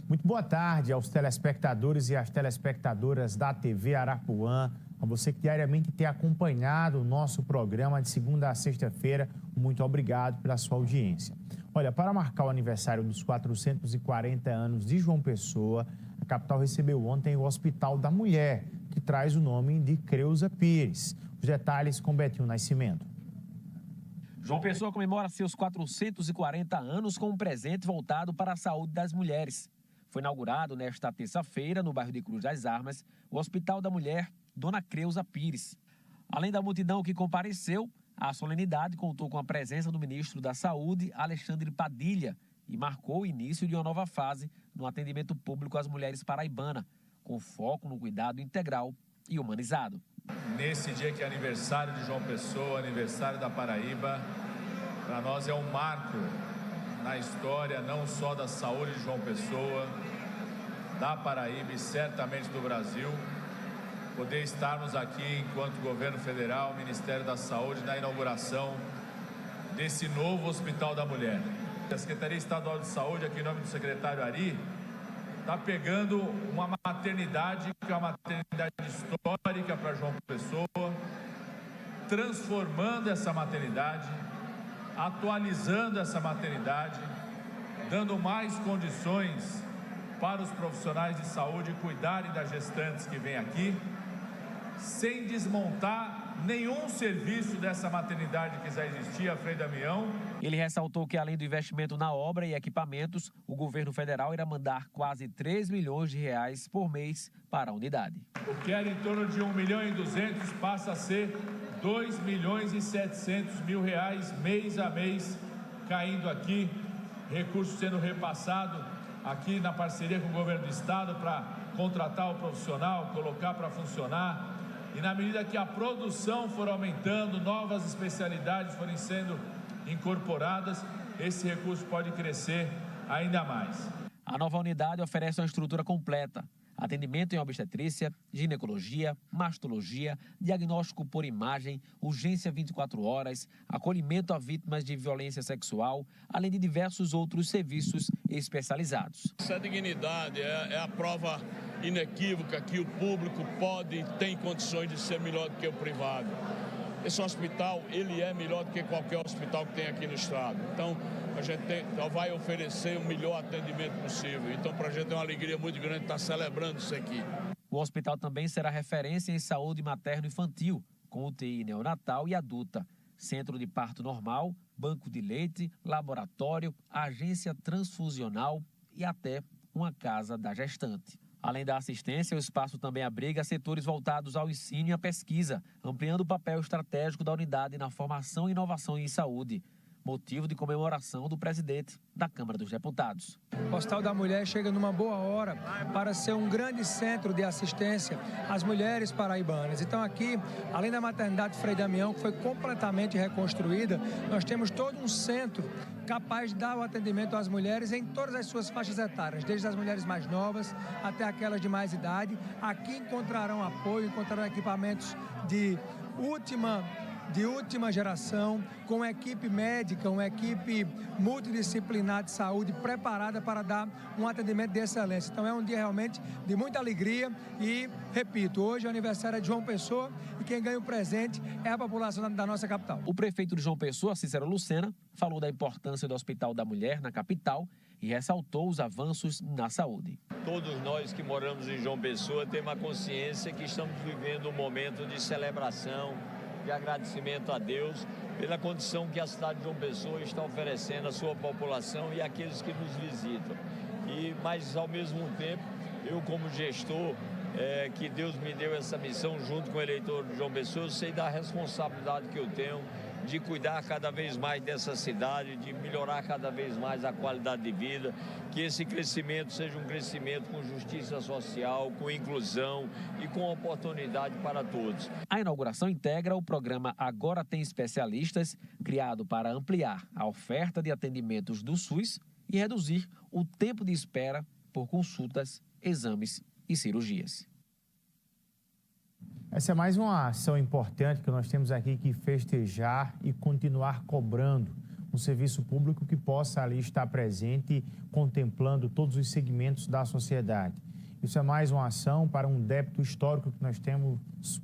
Muito boa tarde aos telespectadores e às telespectadoras da TV Arapuã, a você que diariamente tem acompanhado o nosso programa de segunda a sexta-feira. Muito obrigado pela sua audiência. Olha, para marcar o aniversário dos 440 anos de João Pessoa, a capital recebeu ontem o Hospital da Mulher, que traz o nome de Creuza Pires. Os detalhes com Betinho Nascimento. João Pessoa comemora seus 440 anos com um presente voltado para a saúde das mulheres. Foi inaugurado nesta terça-feira, no bairro de Cruz das Armas, o Hospital da Mulher Dona Creuza Pires. Além da multidão que compareceu, a solenidade contou com a presença do ministro da Saúde, Alexandre Padilha, e marcou o início de uma nova fase no atendimento público às mulheres paraibanas, com foco no cuidado integral e humanizado. Nesse dia que é aniversário de João Pessoa, aniversário da Paraíba, para nós é um marco na história não só da saúde de João Pessoa, da Paraíba e certamente do Brasil, poder estarmos aqui enquanto governo federal, Ministério da Saúde, na inauguração desse novo Hospital da Mulher. A Secretaria Estadual de Saúde, aqui em nome do secretário Ari, está pegando uma maternidade que é uma maternidade histórica para João Pessoa, transformando essa maternidade, atualizando essa maternidade, dando mais condições para os profissionais de saúde cuidarem das gestantes que vêm aqui, sem desmontar nenhum serviço dessa maternidade que já existia, Frei Damião. Ele ressaltou que, além do investimento na obra e equipamentos, o governo federal irá mandar quase 3 milhões de reais por mês para a unidade. O que era em torno de 1,2 milhões passa a ser 2,7 milhões mês a mês, caindo aqui, recurso sendo repassado aqui na parceria com o governo do estado para contratar o profissional, colocar para funcionar. E na medida que a produção for aumentando, novas especialidades forem sendo incorporadas, esse recurso pode crescer ainda mais. A nova unidade oferece uma estrutura completa: atendimento em obstetrícia, ginecologia, mastologia, diagnóstico por imagem, urgência 24 horas, acolhimento a vítimas de violência sexual, além de diversos outros serviços especializados. Essa dignidade é a prova inequívoca que o público pode e tem condições de ser melhor do que o privado. Esse hospital, ele é melhor do que qualquer hospital que tem aqui no estado. Então, a gente vai oferecer o melhor atendimento possível. Então, para a gente é uma alegria muito grande estar celebrando isso aqui. O hospital também será referência em saúde materno-infantil, com UTI neonatal e adulta, centro de parto normal, banco de leite, laboratório, agência transfusional e até uma casa da gestante. Além da assistência, o espaço também abriga setores voltados ao ensino e à pesquisa, ampliando o papel estratégico da unidade na formação e inovação em saúde, motivo de comemoração do presidente da Câmara dos Deputados. O Hospital da Mulher chega numa boa hora para ser um grande centro de assistência às mulheres paraibanas. Então aqui, além da maternidade Frei Damião, que foi completamente reconstruída, nós temos todo um centro capaz de dar o atendimento às mulheres em todas as suas faixas etárias, desde as mulheres mais novas até aquelas de mais idade. Aqui encontrarão apoio, encontrarão equipamentos de última geração, com equipe médica, uma equipe multidisciplinar de saúde preparada para dar um atendimento de excelência. Então é um dia realmente de muita alegria e, repito, hoje é o aniversário de João Pessoa e quem ganha o presente é a população da nossa capital. O prefeito de João Pessoa, Cícero Lucena, falou da importância do Hospital da Mulher na capital e ressaltou os avanços na saúde. Todos nós que moramos em João Pessoa temos a consciência que estamos vivendo um momento de celebração, de agradecimento a Deus pela condição que a cidade de João Pessoa está oferecendo à sua população e àqueles que nos visitam. Mas, ao mesmo tempo, eu como gestor, que Deus me deu essa missão junto com o eleitor de João Pessoa, eu sei da responsabilidade que eu tenho de cuidar cada vez mais dessa cidade, de melhorar cada vez mais a qualidade de vida, que esse crescimento seja um crescimento com justiça social, com inclusão e com oportunidade para todos. A inauguração integra o programa Agora Tem Especialistas, criado para ampliar a oferta de atendimentos do SUS e reduzir o tempo de espera por consultas, exames e cirurgias. Essa é mais uma ação importante que nós temos aqui que festejar e continuar cobrando. um serviço público que possa ali estar presente, contemplando todos os segmentos da sociedade. Isso é mais uma ação para um débito histórico que nós temos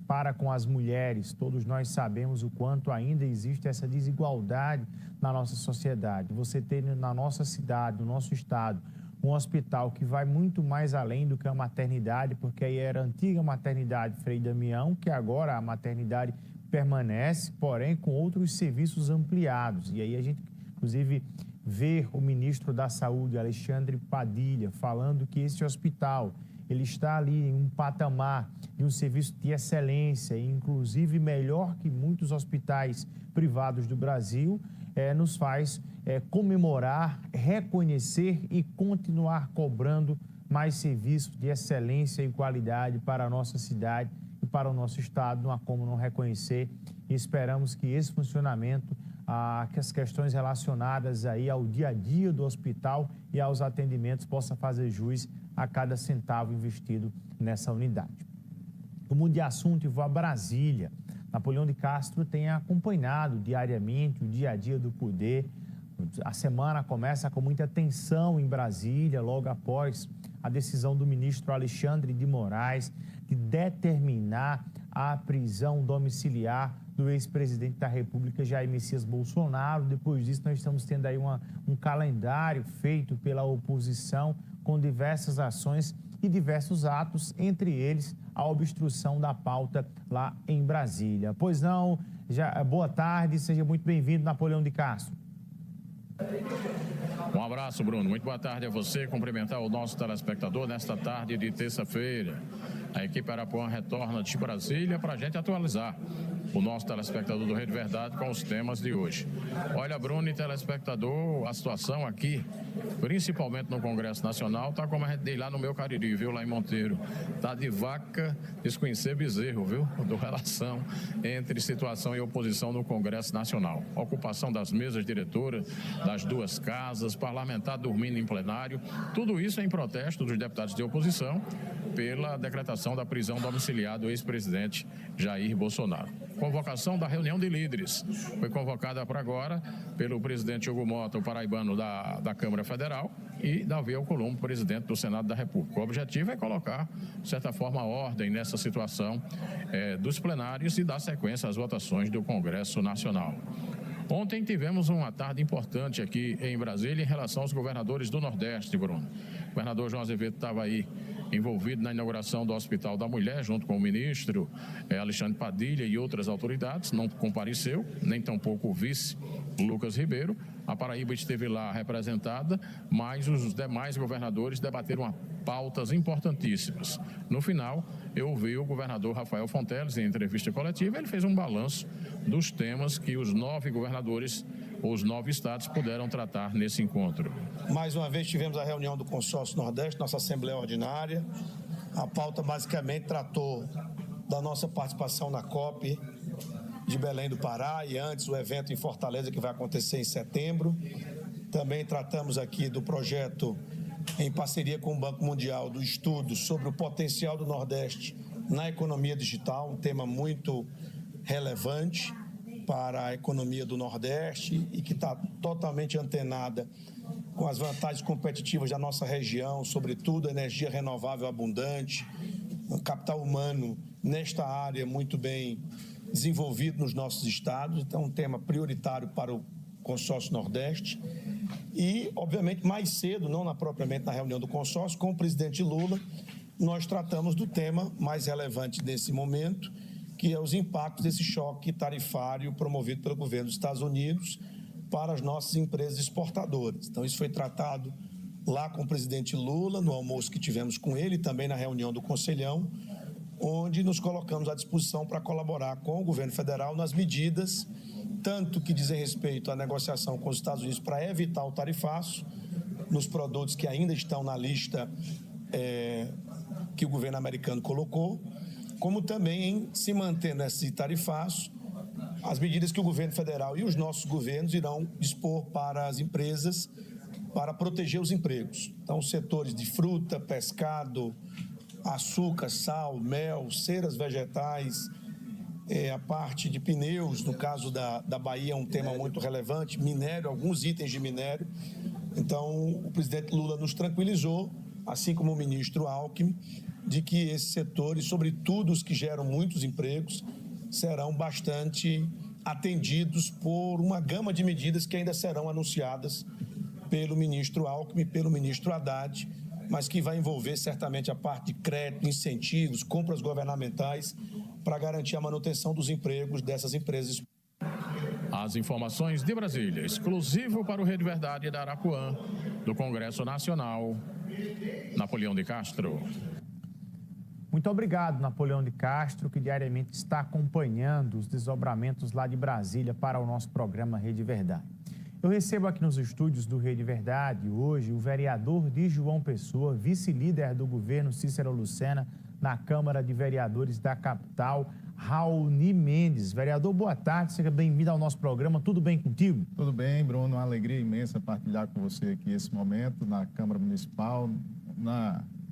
para com as mulheres. Todos nós sabemos o quanto ainda existe essa desigualdade na nossa sociedade. Você tem na nossa cidade, no nosso estado, um hospital que vai muito mais além do que a maternidade, porque aí era a antiga maternidade Frei Damião, que agora a maternidade permanece, porém com outros serviços ampliados. E aí a gente, inclusive, ver o ministro da Saúde, Alexandre Padilha, falando que esse hospital ele está ali em um patamar de um serviço de excelência, inclusive melhor que muitos hospitais privados do Brasil, nos faz comemorar, reconhecer e continuar cobrando mais serviços de excelência e qualidade para a nossa cidade e para o nosso estado. Não há como não reconhecer e esperamos que esse funcionamento, que as questões relacionadas aí ao dia a dia do hospital e aos atendimentos possa fazer jus a cada centavo investido nessa unidade. Eu mudo de assunto e vou a Brasília. Napoleão de Castro tem acompanhado diariamente o dia a dia do poder. A semana começa com muita tensão em Brasília, logo após a decisão do ministro Alexandre de Moraes de determinar a prisão domiciliar do ex-presidente da República, Jair Messias Bolsonaro. Depois disso, nós estamos tendo aí um calendário feito pela oposição com diversas ações e diversos atos, entre eles a obstrução da pauta lá em Brasília. Pois não, boa tarde, seja muito bem-vindo, Napoleão de Castro. Um abraço, Bruno. Muito boa tarde a você. Cumprimentar o nosso telespectador nesta tarde de terça-feira. A equipe Arapuã retorna de Brasília para a gente atualizar o nosso telespectador do Rede Verdade com os temas de hoje. Olha, Bruno e telespectador, a situação aqui, principalmente no Congresso Nacional, está como a gente diz lá no meu Cariri, viu, lá em Monteiro. Está de vaca desconhecer bezerro, viu, do relação entre situação e oposição no Congresso Nacional. Ocupação das mesas diretoras, das duas casas, parlamentar dormindo em plenário, tudo isso em protesto dos deputados de oposição pela decretação da prisão domiciliar do ex-presidente Jair Bolsonaro. Convocação da reunião de líderes foi convocada para agora pelo presidente Hugo Mota, o paraibano da Câmara Federal, e Davi Alcolumbre, presidente do Senado da República. O objetivo é colocar, de certa forma, ordem nessa situação dos plenários e dar sequência às votações do Congresso Nacional. Ontem tivemos uma tarde importante aqui em Brasília em relação aos governadores do Nordeste, Bruno. O governador João Azevedo estava aí envolvido na inauguração do Hospital da Mulher, junto com o ministro Alexandre Padilha e outras autoridades. Não compareceu, nem tampouco o vice Lucas Ribeiro. A Paraíba esteve lá representada, mas os demais governadores debateram pautas importantíssimas. No final, eu ouvi o governador Rafael Fonteles em entrevista coletiva. Ele fez um balanço dos temas que os 9 governadores, os 9 estados, puderam tratar nesse encontro. Mais uma vez tivemos a reunião do Consórcio Nordeste, nossa Assembleia Ordinária. A pauta basicamente tratou da nossa participação na COP de Belém do Pará e antes o evento em Fortaleza que vai acontecer em setembro. Também tratamos aqui do projeto em parceria com o Banco Mundial do estudo sobre o potencial do Nordeste na economia digital, um tema muito relevante para a economia do Nordeste e que está totalmente antenada com as vantagens competitivas da nossa região, sobretudo energia renovável abundante, um capital humano nesta área muito bem desenvolvido nos nossos estados. Então, um tema prioritário para o Consórcio Nordeste. E, obviamente, mais cedo, não propriamente na reunião do consórcio, com o presidente Lula, nós tratamos do tema mais relevante nesse momento, que é os impactos desse choque tarifário promovido pelo governo dos Estados Unidos para as nossas empresas exportadoras. Então, isso foi tratado lá com o presidente Lula, no almoço que tivemos com ele, e também na reunião do Conselhão, onde nos colocamos à disposição para colaborar com o governo federal nas medidas, tanto que dizem respeito à negociação com os Estados Unidos para evitar o tarifaço nos produtos que ainda estão na lista que o governo americano colocou, como também em se manter nesse tarifaço as medidas que o governo federal e os nossos governos irão dispor para as empresas para proteger os empregos. Então, os setores de fruta, pescado, açúcar, sal, mel, ceras vegetais, A parte de pneus, no caso da Bahia, é um tema muito relevante, minério, alguns itens de minério. Então, o presidente Lula nos tranquilizou, assim como o ministro Alckmin, de que esses setores, sobretudo os que geram muitos empregos, serão bastante atendidos por uma gama de medidas que ainda serão anunciadas pelo ministro Alckmin, pelo ministro Haddad, mas que vai envolver certamente a parte de crédito, incentivos, compras governamentais para garantir a manutenção dos empregos dessas empresas. As informações de Brasília, exclusivo para o Rede Verdade da Arapuã, do Congresso Nacional, Napoleão de Castro. Muito obrigado, Napoleão de Castro, que diariamente está acompanhando os desdobramentos lá de Brasília para o nosso programa Rede Verdade. Eu recebo aqui nos estúdios do Rede Verdade hoje o vereador de João Pessoa, vice-líder do governo Cícero Lucena na Câmara de Vereadores da capital, Raoni Mendes. Vereador, boa tarde, seja bem-vindo ao nosso programa. Tudo bem contigo? Tudo bem, Bruno. Uma alegria imensa partilhar com você aqui esse momento na Câmara Municipal,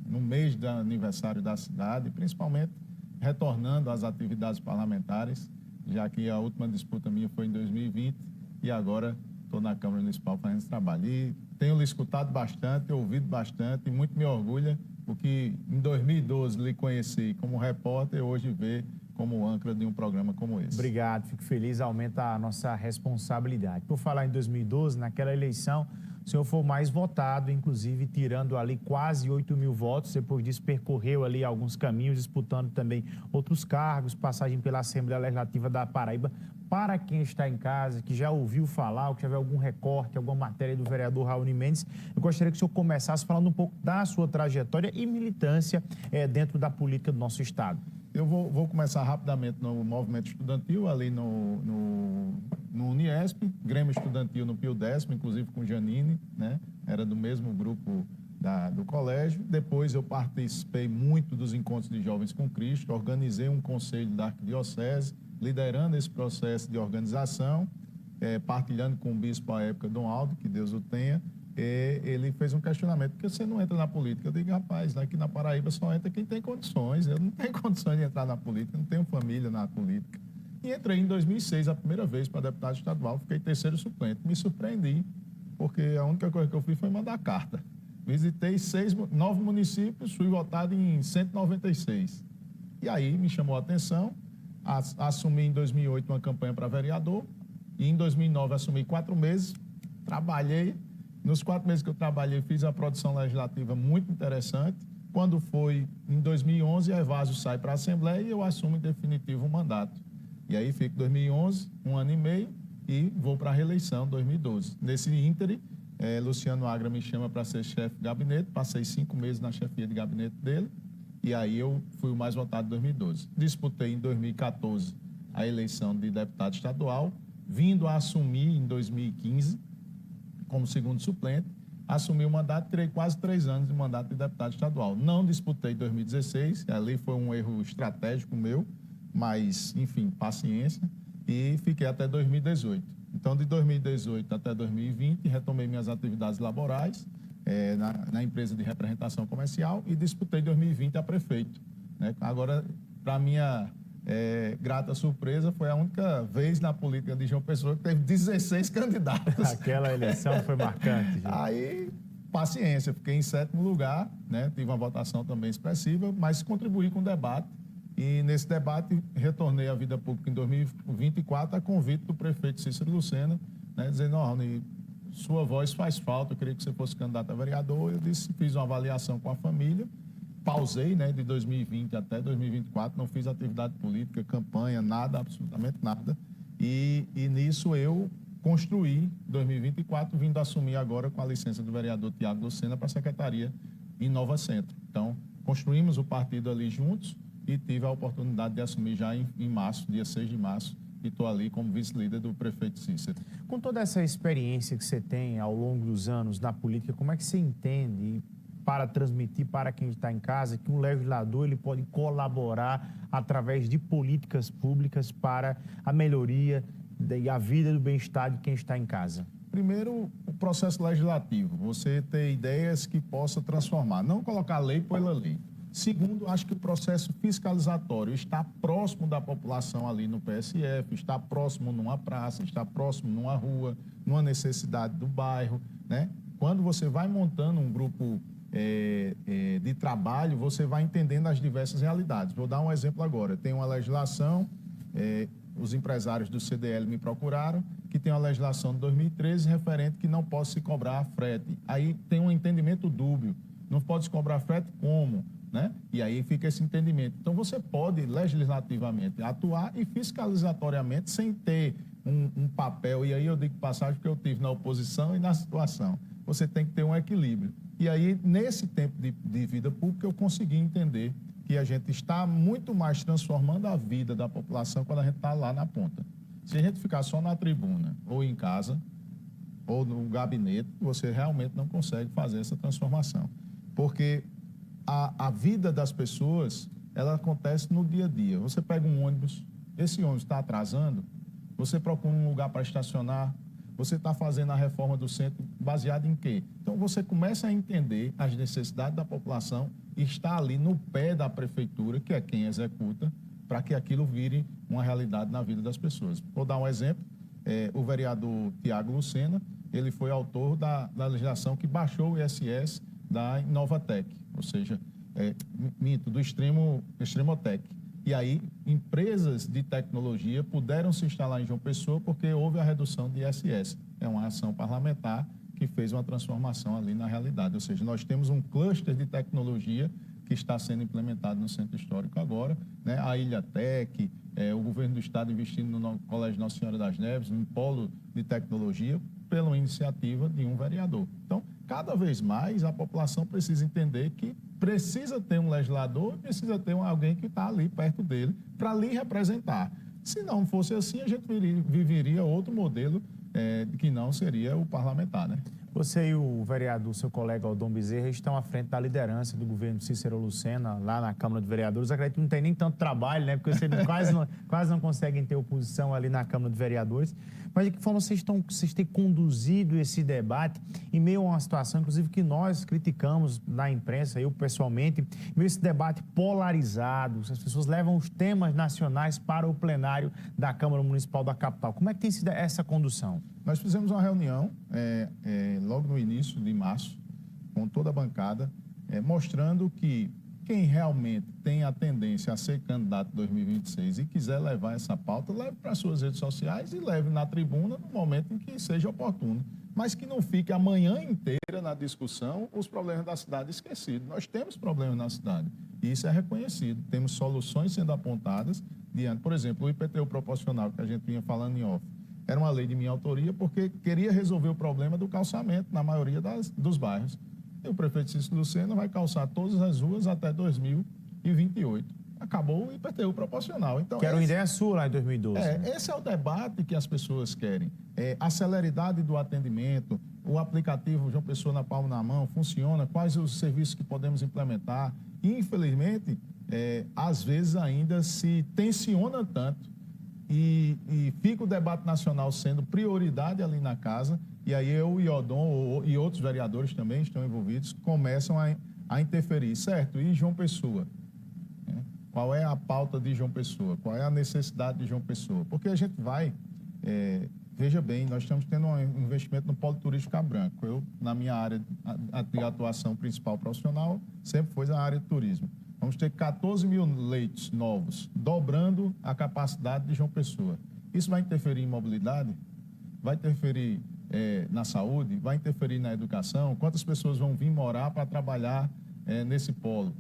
no mês do aniversário da cidade, principalmente retornando às atividades parlamentares, já que a última disputa minha foi em 2020 e agora estou na Câmara Municipal fazendo esse trabalho. E tenho lhe escutado bastante, ouvido bastante e muito me orgulha, porque em 2012 lhe conheci como repórter e hoje vê como âncora de um programa como esse. Obrigado, fico feliz, aumenta a nossa responsabilidade. Por falar em 2012, naquela eleição, o senhor foi o mais votado, inclusive tirando ali quase 8 mil votos. Depois disso, percorreu ali alguns caminhos, disputando também outros cargos, passagem pela Assembleia Legislativa da Paraíba. Para quem está em casa, que já ouviu falar, ou que já viu algum recorte, alguma matéria do vereador Raoni Mendes, eu gostaria que o senhor começasse falando um pouco da sua trajetória e militância dentro da política do nosso estado. Eu vou começar rapidamente no movimento estudantil, ali no Uniesp, Grêmio Estudantil no Pio Décimo, inclusive com Janine, né? Era do mesmo grupo do colégio. Depois eu participei muito dos encontros de Jovens com Cristo, organizei um conselho da Arquidiocese, liderando esse processo de organização, partilhando com o bispo à época, Dom Aldo, que Deus o tenha. Ele fez um questionamento: por que você não entra na política? Eu digo: rapaz, aqui na Paraíba só entra quem tem condições. Eu não tenho condições de entrar na política, não tenho família na política. E entrei em 2006, a primeira vez para deputado estadual, fiquei terceiro suplente. Me surpreendi, porque a única coisa que eu fiz foi mandar carta. Visitei 9 municípios, fui votado em 196. E aí me chamou a atenção, assumi em 2008 uma campanha para vereador, e em 2009 assumi 4 meses, trabalhei. Nos 4 meses que eu trabalhei, fiz a produção legislativa muito interessante. Quando foi em 2011, a Evásio sai para a Assembleia e eu assumo em definitivo o mandato. E aí fico 2011, 1 ano e meio, e vou para a reeleição, 2012. Nesse ínterim, Luciano Agra me chama para ser chefe de gabinete, passei 5 meses na chefia de gabinete dele, e aí eu fui o mais votado em 2012. Disputei em 2014 a eleição de deputado estadual, vindo a assumir em 2015, como segundo suplente, assumi o mandato, terei quase 3 anos de mandato de deputado estadual. Não disputei em 2016, ali foi um erro estratégico meu, mas, enfim, paciência, e fiquei até 2018. Então, de 2018 até 2020, retomei minhas atividades laborais na empresa de representação comercial e disputei em 2020 a prefeito, né? Agora, para minha grata surpresa, foi a única vez na política de João Pessoa que teve 16 candidatos. Aquela eleição foi marcante, gente. Aí, paciência, fiquei em 7º lugar, né? Tive uma votação também expressiva, mas contribuí com o debate. E nesse debate, retornei à vida pública em 2024 a convite do prefeito Cícero Lucena, né? Dizendo: Raoni, sua voz faz falta, eu queria que você fosse candidato a vereador. Eu disse, fiz uma avaliação com a família, pausei, né, de 2020 até 2024, não fiz atividade política, campanha, nada, absolutamente nada. E nisso eu construí, 2024, vindo assumir agora com a licença do vereador Tiago Lucena para a Secretaria em Nova Centro. Então, construímos o partido ali juntos e tive a oportunidade de assumir já em março, dia 6 de março, e estou ali como vice-líder do prefeito Cícero. Com toda essa experiência que você tem ao longo dos anos na política, como é que você entende, para transmitir para quem está em casa, que um legislador ele pode colaborar através de políticas públicas para a melhoria e a vida do bem-estar de quem está em casa? Primeiro, o processo legislativo, você ter ideias que possa transformar, não colocar lei pela lei. Segundo, acho que o processo fiscalizatório está próximo da população ali no PSF, está próximo numa praça, está próximo numa rua, numa necessidade do bairro, né? Quando você vai montando um grupo de trabalho, você vai entendendo as diversas realidades. Vou dar um exemplo agora. Tem uma legislação, os empresários do CDL me procuraram, que tem uma legislação de 2013 referente que não pode se cobrar frete. Aí tem um entendimento dúbio. Não pode se cobrar frete como? Né? E aí fica esse entendimento. Então, você pode legislativamente atuar e fiscalizatoriamente sem ter um papel. E aí eu digo passagem porque eu tive na oposição e na situação. Você tem que ter um equilíbrio. E aí, nesse tempo de vida pública, eu consegui entender que a gente está muito mais transformando a vida da população quando a gente está lá na ponta. Se a gente ficar só na tribuna, ou em casa, ou no gabinete, você realmente não consegue fazer essa transformação. Porque a vida das pessoas, ela acontece no dia a dia. Você pega um ônibus, esse ônibus está atrasando, você procura um lugar para estacionar, você está fazendo a reforma do centro baseado em quê? Então, você começa a entender as necessidades da população e está ali no pé da prefeitura, que é quem executa, para que aquilo vire uma realidade na vida das pessoas. Vou dar um exemplo. O vereador Tiago Lucena, ele foi autor da legislação que baixou o ISS da Inovatec, ou seja, do Extremotec. E aí, empresas de tecnologia puderam se instalar em João Pessoa porque houve a redução de ISS. É uma ação parlamentar que fez uma transformação ali na realidade. Ou seja, nós temos um cluster de tecnologia que está sendo implementado no Centro Histórico agora, né? A Ilhatec, o governo do estado investindo no Colégio Nossa Senhora das Neves, um polo de tecnologia, pela iniciativa de um vereador. Então, cada vez mais a população precisa entender que precisa ter um legislador, precisa ter alguém que está ali perto dele para lhe representar. Se não fosse assim, a gente viveria outro modelo que não seria o parlamentar, né? Você e o vereador, seu colega Aldon Bezerra, estão à frente da liderança do governo Cícero Lucena, lá na Câmara de Vereadores. Acredito que não tem nem tanto trabalho, né? Porque vocês quase não conseguem ter oposição ali na Câmara de Vereadores. Mas de que forma vocês têm conduzido esse debate em meio a uma situação, inclusive, que nós criticamos na imprensa, eu pessoalmente, em meio a esse debate polarizado, as pessoas levam os temas nacionais para o plenário da Câmara Municipal da capital. Como é que tem sido essa condução? Nós fizemos uma reunião logo no início de março, com toda a bancada, mostrando que quem realmente tem a tendência a ser candidato em 2026 e quiser levar essa pauta, leve para as suas redes sociais e leve na tribuna no momento em que seja oportuno. Mas que não fique a manhã inteira na discussão os problemas da cidade esquecidos. Nós temos problemas na cidade e isso é reconhecido. Temos soluções sendo apontadas diante, por exemplo, o IPTU proporcional que a gente vinha falando em off. Era uma lei de minha autoria porque queria resolver o problema do calçamento na maioria dos bairros. E o prefeito Cícero Lucena vai calçar todas as ruas até 2028. Acabou o IPTU proporcional. Então, que era uma ideia sua lá em 2012. Esse é o debate que as pessoas querem. A celeridade do atendimento, o aplicativo João Pessoa na palma da mão, funciona, quais os serviços que podemos implementar. E, infelizmente, às vezes ainda se tensiona tanto e fica o debate nacional sendo prioridade ali na casa, e aí eu e Odon e outros vereadores também estão envolvidos, começam a interferir, certo? E João Pessoa? Qual é a pauta de João Pessoa? Qual é a necessidade de João Pessoa? Porque a gente vai... veja bem, nós estamos tendo um investimento no polo turístico Cabo Branco. Eu, na minha área de atuação principal profissional, sempre foi a área de turismo. Vamos ter 14 mil leitos novos, dobrando a capacidade de João Pessoa. Isso vai interferir em mobilidade? Vai interferir na saúde? Vai interferir na educação? Quantas pessoas vão vir morar para trabalhar nesse polo?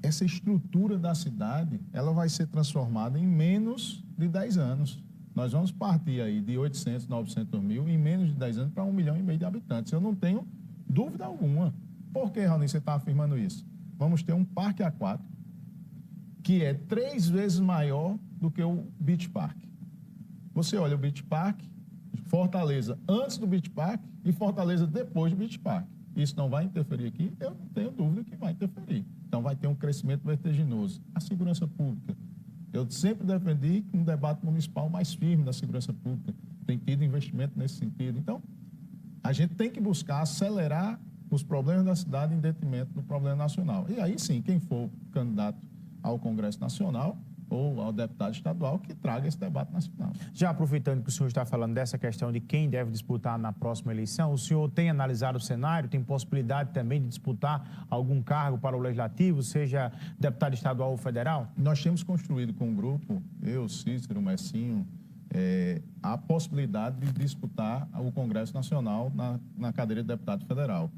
Essa estrutura da cidade, ela vai ser transformada em menos de 10 anos. Nós vamos partir aí de 800, 900 mil em menos de 10 anos para 1,5 milhão de habitantes. Eu não tenho dúvida alguma. Por que, Raoni, você está afirmando isso? Vamos ter um parque aquático que é 3 vezes maior do que o Beach Park. Você olha o Beach Park, Fortaleza antes do Beach Park e Fortaleza depois do Beach Park. Isso não vai interferir aqui? Eu não tenho dúvida que vai interferir. Então, vai ter um crescimento vertiginoso. A segurança pública. Eu sempre defendi um debate municipal mais firme da segurança pública. Tem tido investimento nesse sentido. Então, a gente tem que buscar acelerar os problemas da cidade em detrimento do problema nacional. E aí sim, quem for candidato ao Congresso Nacional ou ao deputado estadual que traga esse debate nacional. Já aproveitando que o senhor está falando dessa questão de quem deve disputar na próxima eleição, o senhor tem analisado o cenário, tem possibilidade também de disputar algum cargo para o Legislativo, seja deputado estadual ou federal? Nós temos construído com o grupo, eu, Cícero, Messinho, a possibilidade de disputar o Congresso Nacional na cadeira de deputado federal.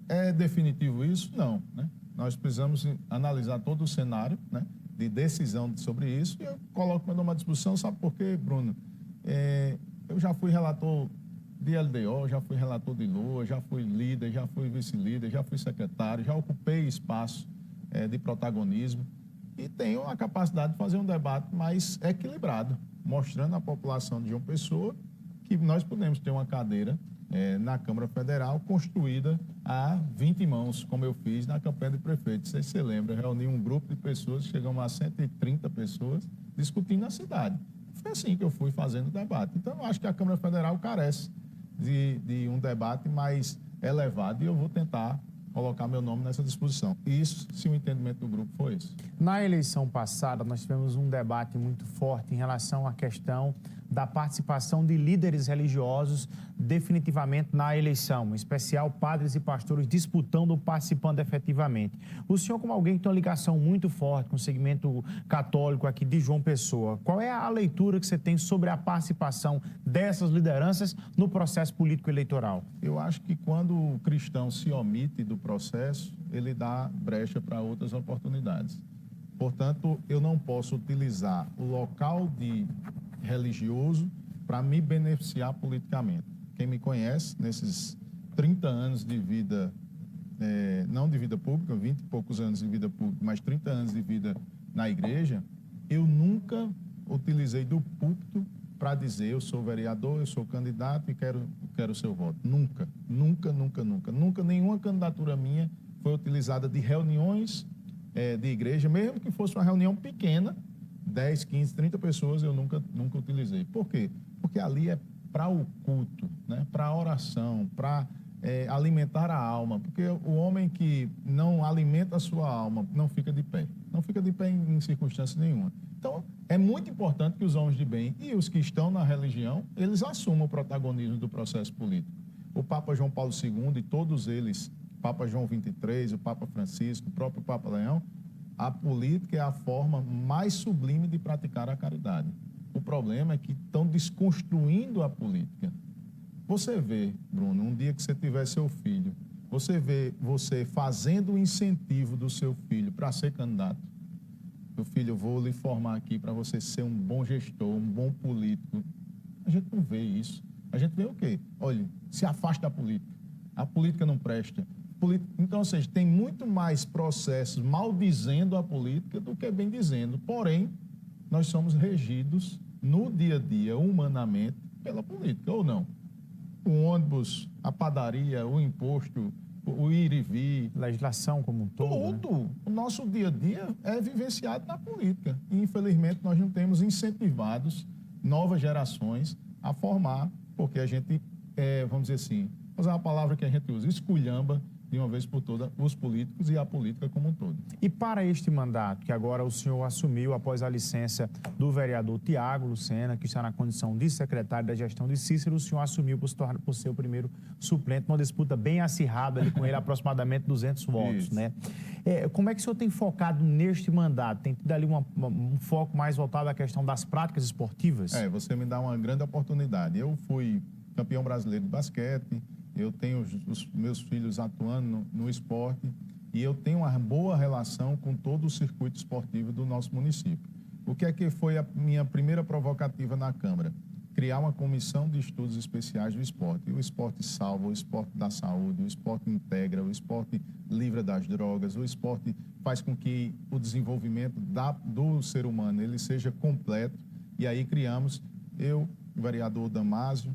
É definitivo isso? Não, né? Nós precisamos analisar todo o cenário, né, de decisão sobre isso, e eu coloco meu nome à disposição, sabe por quê, Bruno? Eu já fui relator de LDO, já fui relator de LOA, já fui líder, já fui vice-líder, já fui secretário, já ocupei espaço de protagonismo e tenho a capacidade de fazer um debate mais equilibrado, mostrando à população de João Pessoa que nós podemos ter uma cadeira na Câmara Federal, construída a 20 mãos, como eu fiz na campanha de prefeito. Não sei se você lembra, reuni um grupo de pessoas, chegamos a 130 pessoas, discutindo a cidade. Foi assim que eu fui fazendo o debate. Então, eu acho que a Câmara Federal carece de um debate mais elevado e eu vou tentar colocar meu nome nessa disposição. Isso, se o entendimento do grupo for esse. Na eleição passada, nós tivemos um debate muito forte em relação à questão da participação de líderes religiosos definitivamente na eleição, em especial padres e pastores disputando ou participando efetivamente. O senhor, como alguém que tem uma ligação muito forte com o segmento católico aqui de João Pessoa, qual é a leitura que você tem sobre a participação dessas lideranças no processo político eleitoral? Eu acho que quando o cristão se omite do processo, ele dá brecha para outras oportunidades. Portanto, eu não posso utilizar o local de religioso para me beneficiar politicamente. Quem me conhece, nesses 30 anos de vida, não de vida pública, 20 e poucos anos de vida pública, mas 30 anos de vida na igreja, eu nunca utilizei do púlpito para dizer eu sou vereador, eu sou candidato e quero o seu voto. Nunca, nunca, nunca, nunca. Nunca nenhuma candidatura minha foi utilizada de reuniões de igreja, mesmo que fosse uma reunião pequena, 10, 15, 30 pessoas, eu nunca utilizei. Por quê? Porque ali é para o culto, né? Para a oração, para alimentar a alma. Porque o homem que não alimenta a sua alma não fica de pé. Não fica de pé em circunstância nenhuma. Então, é muito importante que os homens de bem e os que estão na religião, eles assumam o protagonismo do processo político. O Papa João Paulo II e todos eles, Papa João XXIII, o Papa Francisco, o próprio Papa Leão, a política é a forma mais sublime de praticar a caridade. O problema é que estão desconstruindo a política. Você vê, Bruno, um dia que você tiver seu filho, você vê você fazendo o incentivo do seu filho para ser candidato. Meu filho, eu vou lhe formar aqui para você ser um bom gestor, um bom político. A gente não vê isso. A gente vê o quê? Olha, se afasta da política. A política não presta. Então, ou seja, tem muito mais processos maldizendo a política do que bem dizendo. Porém, nós somos regidos no dia a dia, humanamente, pela política, ou não? O ônibus, a padaria, o imposto, o ir e vir. Legislação como um todo. Tudo. Né? O nosso dia a dia é vivenciado na política. E, infelizmente, nós não temos incentivados novas gerações a formar, porque a gente, vamos dizer assim, vou usar uma palavra que a gente usa, esculhamba de uma vez por todas os políticos e a política como um todo. E para este mandato, que agora o senhor assumiu após a licença do vereador Tiago Lucena, que está na condição de secretário da gestão de Cícero, o senhor assumiu por ser o primeiro suplente, uma disputa bem acirrada ali com ele, aproximadamente 200 votos, Isso. né? Como é que o senhor tem focado neste mandato? Tem tido ali um foco mais voltado à questão das práticas esportivas? Você me dá uma grande oportunidade. Eu fui campeão brasileiro de basquete, eu tenho os meus filhos atuando no esporte e eu tenho uma boa relação com todo o circuito esportivo do nosso município. O que é que foi a minha primeira provocativa na Câmara? Criar uma comissão de estudos especiais do esporte. O esporte salva, o esporte dá saúde, o esporte integra, o esporte livra das drogas, o esporte faz com que o desenvolvimento do ser humano ele seja completo. E aí criamos, eu, o vereador Damásio,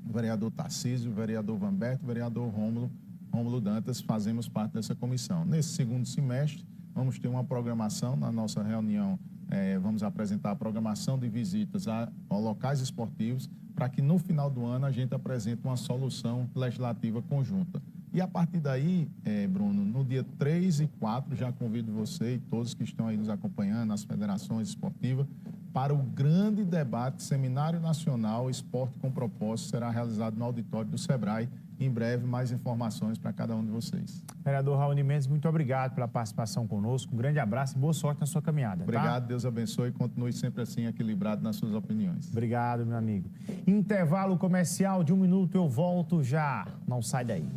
o vereador Tarcísio, o vereador Vanberto, o vereador Rômulo Dantas, fazemos parte dessa comissão. Nesse segundo semestre, vamos ter uma programação na nossa reunião, vamos apresentar a programação de visitas a locais esportivos, para que no final do ano a gente apresente uma solução legislativa conjunta. E a partir daí, Bruno, no dia 3 e 4, já convido você e todos que estão aí nos acompanhando, as federações esportivas, para o grande debate Seminário Nacional Esporte com Propósito, será realizado no auditório do Sebrae. Em breve, mais informações para cada um de vocês. Vereador Raoni Mendes, muito obrigado pela participação conosco. Um grande abraço e boa sorte na sua caminhada. Obrigado, Deus abençoe e continue sempre assim, equilibrado nas suas opiniões. Obrigado, meu amigo. Intervalo comercial de 1 minuto, eu volto já. Não sai daí.